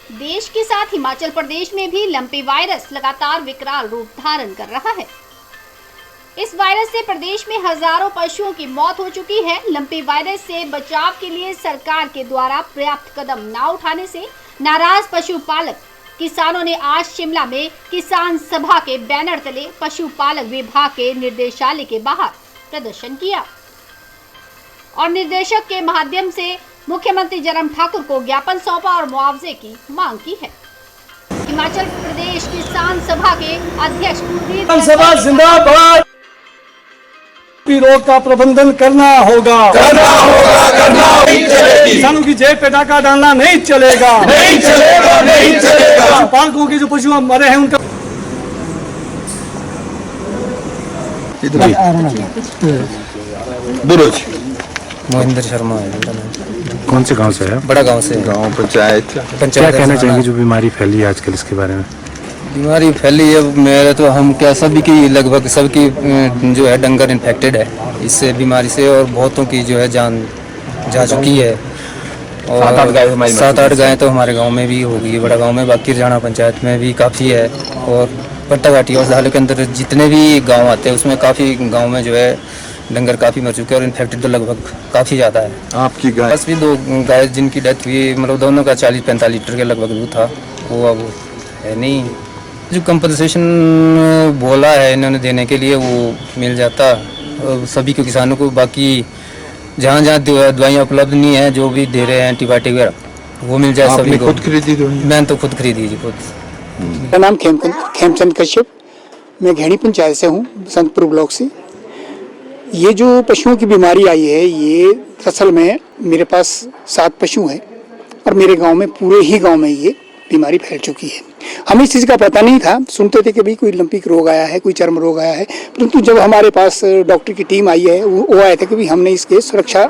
देश के साथ हिमाचल प्रदेश में भी लंपी वायरस लगातार विकराल रूप धारण कर रहा है। इस वायरस से प्रदेश में हजारों पशुओं की मौत हो चुकी है। लंपी वायरस से बचाव के लिए सरकार के द्वारा पर्याप्त कदम न उठाने से नाराज पशुपालक किसानों ने आज शिमला में किसान सभा के बैनर तले पशुपालक विभाग के निर्देशालय के बाहर प्रदर्शन किया और निर्देशक के माध्यम से मुख्यमंत्री जयराम ठाकुर को ज्ञापन सौंपा और मुआवजे की मांग की है। हिमाचल प्रदेश किसान सभा के अध्यक्ष कुलदीप जिंदाबाद। रोग का प्रबंधन करना होगा। किसानों की जेब पे डाका डालना नहीं चलेगा। पालकों के जो पशु मरे हैं उनका मोहिंद्र शर्मा है। कौन से गांव से है? बड़ा गांव से। गांव पंचायत। क्या कहना चाहेंगे जो बीमारी फैली है आजकल, इसके बारे में? बीमारी फैली है मेरे तो हम क्या सभी की लगभग सबकी जो है डंगर इन्फेक्टेड है इससे बीमारी से, और बहुतों की जो है जान जा चुकी है। और 7-8 गायें तो हमारे गांव में भी हो गई, बड़ा गांव में, बाकी रजाना पंचायत में भी काफ़ी है, और पट्टा घाटी और झाले के अंदर जितने भी गाँव आते हैं उसमें काफ़ी गाँव में जो है डंगर काफ़ी मर चुके हैं, और इन्फेक्टेड तो लगभग काफ़ी ज़्यादा है। आपकी गाय? बस भी 2 गाय जिनकी डेथ हुई, मतलब दोनों का 40-45 लीटर के लगभग दूध था, वो अब है नहीं। जो कंपनसेशन बोला है इन्होंने देने के लिए वो मिल जाता सभी को, किसानों को। बाकी जहाँ जहाँ दवाइयाँ उपलब्ध नहीं है, जो भी दे रहे हैं एंटीबायोटिक वगैरह, वो मिल जाए सभी को। खुद खरीदी दवाई? मैंने तो खुद खरीदी जी, खुद। मेरा नाम खेमचंद कश्यप, मैं घेड़ी पंचायत से हूँ, संतपुर ब्लॉक से। ये जो पशुओं की बीमारी आई है, ये असल में मेरे पास 7 पशु हैं और मेरे गांव में, पूरे ही गांव में ये बीमारी फैल चुकी है। हमें इस चीज़ का पता नहीं था, सुनते थे कि भाई कोई लंपी रोग आया है, कोई चर्म रोग आया है, परंतु जब हमारे पास डॉक्टर की टीम आई है, वो आए थे कि भाई हमने इसके सुरक्षा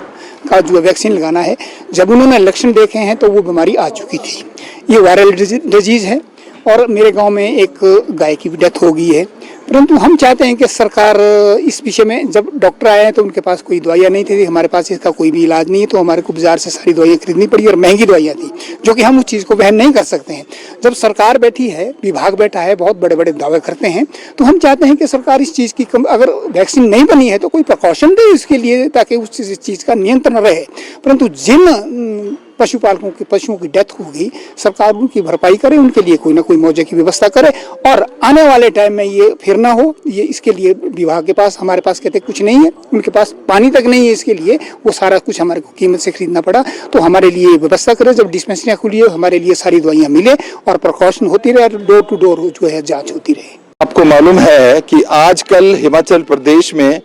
का जो वैक्सीन लगाना है। जब उन्होंने लक्षण देखे हैं तो वो बीमारी आ चुकी थी। ये वायरल डिजीज़ है और मेरे गांव में एक गाय की भी डेथ हो गई है। परंतु हम चाहते हैं कि सरकार इस विषय में, जब डॉक्टर आए हैं तो उनके पास कोई दवाइयाँ नहीं थी, हमारे पास इसका कोई भी इलाज नहीं है, तो हमारे को बाजार से सारी दवाइयाँ खरीदनी पड़ी और महंगी दवाइयाँ थी, जो कि हम उस चीज़ को वहन नहीं कर सकते हैं। जब सरकार बैठी है, विभाग बैठा है, बहुत बड़े बड़े दावे करते हैं, तो हम चाहते हैं कि सरकार इस चीज़ की, अगर वैक्सीन नहीं बनी है तो कोई प्रिकॉशन दे इसके लिए, ताकि उस चीज़ का नियंत्रण रहे। परंतु जिन पशुपालकों के पशुओं की डेथ होगी, सरकार उनकी भरपाई करे, उनके लिए कोई ना कोई मुआवजे की व्यवस्था करे, और आने वाले टाइम में ये फिर ना हो। ये इसके लिए विभाग के पास, हमारे पास कहते कुछ नहीं है, उनके पास पानी तक नहीं है, इसके लिए वो सारा कुछ हमारे को कीमत से खरीदना पड़ा। तो हमारे लिए व्यवस्था करे, जब डिस्पेंसरियाँ खुली है हमारे लिए सारी दवाइयाँ मिले और प्रिकॉशन होती रहे, डोर टू डोर जो है जाँच होती रहे। आपको मालूम है कि आजकल हिमाचल प्रदेश में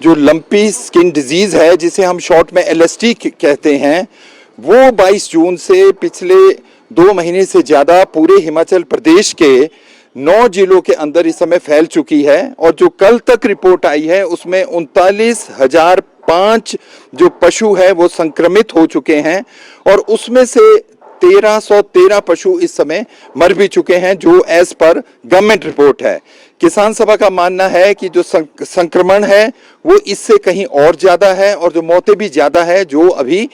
जो लंपी स्किन डिजीज है, जिसे हम शॉर्ट में LST कहते हैं, वो 22 जून से पिछले 2 महीने से ज़्यादा पूरे हिमाचल प्रदेश के 9 जिलों के अंदर इस समय फैल चुकी है। और जो कल तक रिपोर्ट आई है उसमें 39,005 जो पशु है वो संक्रमित हो चुके हैं, और उसमें से 1313 पशु इस समय मर भी चुके हैं, जो एज पर गवर्नमेंट रिपोर्ट है। किसान सभा का मानना है कि जो संक्रमण है वो इससे कहीं और ज़्यादा है, और जो मौतें भी ज़्यादा है, जो अभी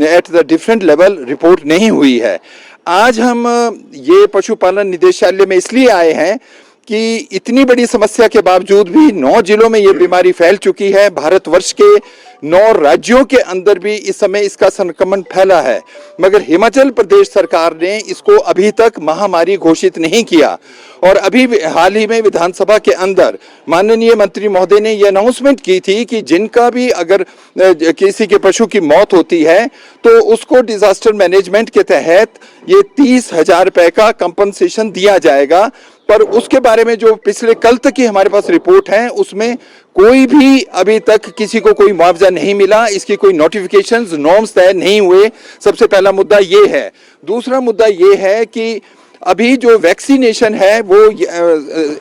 at the different level report नहीं हुई है। आज हम ये पशुपालन निदेशालय में इसलिए आए हैं कि इतनी बड़ी समस्या के बावजूद भी 9 जिलों में ये बीमारी फैल चुकी है। भारतवर्ष के 9 राज्यों के अंदर भी इस समय इसका संक्रमण फैला है, मगर हिमाचल प्रदेश सरकार ने इसको अभी तक महामारी घोषित नहीं किया। और अभी हाल ही में विधानसभा के अंदर माननीय मंत्री महोदय ने यह अनाउंसमेंट की थी कि जिनका भी अगर किसी के पशु की मौत होती है तो उसको डिजास्टर मैनेजमेंट के तहत ये 30,000 रुपए का कंपनसेशन दिया जाएगा। पर उसके बारे में जो पिछले कल तक की हमारे पास रिपोर्ट है, उसमें कोई भी अभी तक किसी को कोई मुआवजा नहीं मिला, इसकी कोई नोटिफिकेशंस, नॉर्म्स तय नहीं हुए। सबसे पहला मुद्दा ये है। दूसरा मुद्दा ये है कि अभी जो वैक्सीनेशन है वो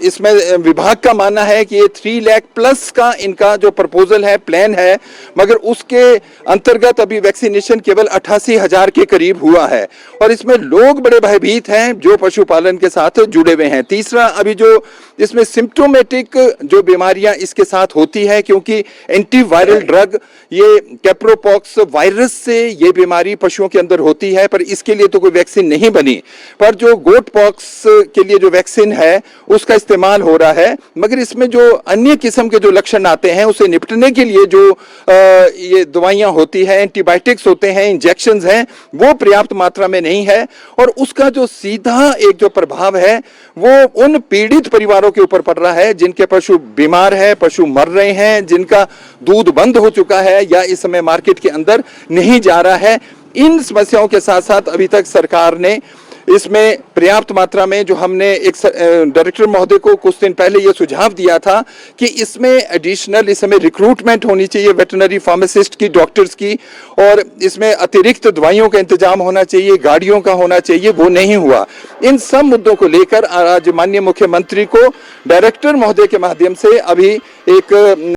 इसमें विभाग का मानना है कि ये 3 लाख प्लस का इनका जो प्रपोजल है, प्लान है, मगर उसके अंतर्गत अभी वैक्सीनेशन केवल 88,000 के करीब हुआ है और इसमें लोग बड़े भयभीत हैं जो पशुपालन के साथ जुड़े हुए हैं। तीसरा, अभी जो इसमें सिम्प्टोमेटिक जो बीमारियां इसके साथ होती है, क्योंकि एंटीवायरल ड्रग ये कैप्रोपॉक्स वायरस से ये बीमारी पशुओं के अंदर होती है, पर इसके लिए तो कोई वैक्सीन नहीं बनी। पर जो गोट पॉक्स के लिए जो वैक्सीन है उसका इस्तेमाल हो रहा है, मगर इसमें जो अन्य किस्म के जो लक्षण आते हैं उसे निपटने के लिए जो ये दवाइयां होती है, एंटीबायोटिक्स होते हैं, इंजेक्शंस हैं, वो पर्याप्त मात्रा में नहीं है और उसका जो सीधा एक जो प्रभाव है वो उन पीड़ित परिवारों के ऊपर पड़ रहा है जिनके पशु बीमार है, पशु मर रहे हैं, जिनका दूध बंद हो चुका है या इस समय मार्केट के अंदर नहीं जा रहा है। इन समस्याओं के साथ साथ अभी तक सरकार ने इसमें पर्याप्त मात्रा में, जो हमने एक डायरेक्टर महोदय को कुछ दिन पहले ये सुझाव दिया था कि इसमें एडिशनल इस समय रिक्रूटमेंट होनी चाहिए वेटरनरी फार्मासिस्ट की, डॉक्टर्स की, और इसमें अतिरिक्त दवाइयों का इंतजाम होना चाहिए, गाड़ियों का होना चाहिए, वो नहीं हुआ। इन सब मुद्दों को लेकर आज माननीय मुख्यमंत्री को डायरेक्टर महोदय के माध्यम से अभी एक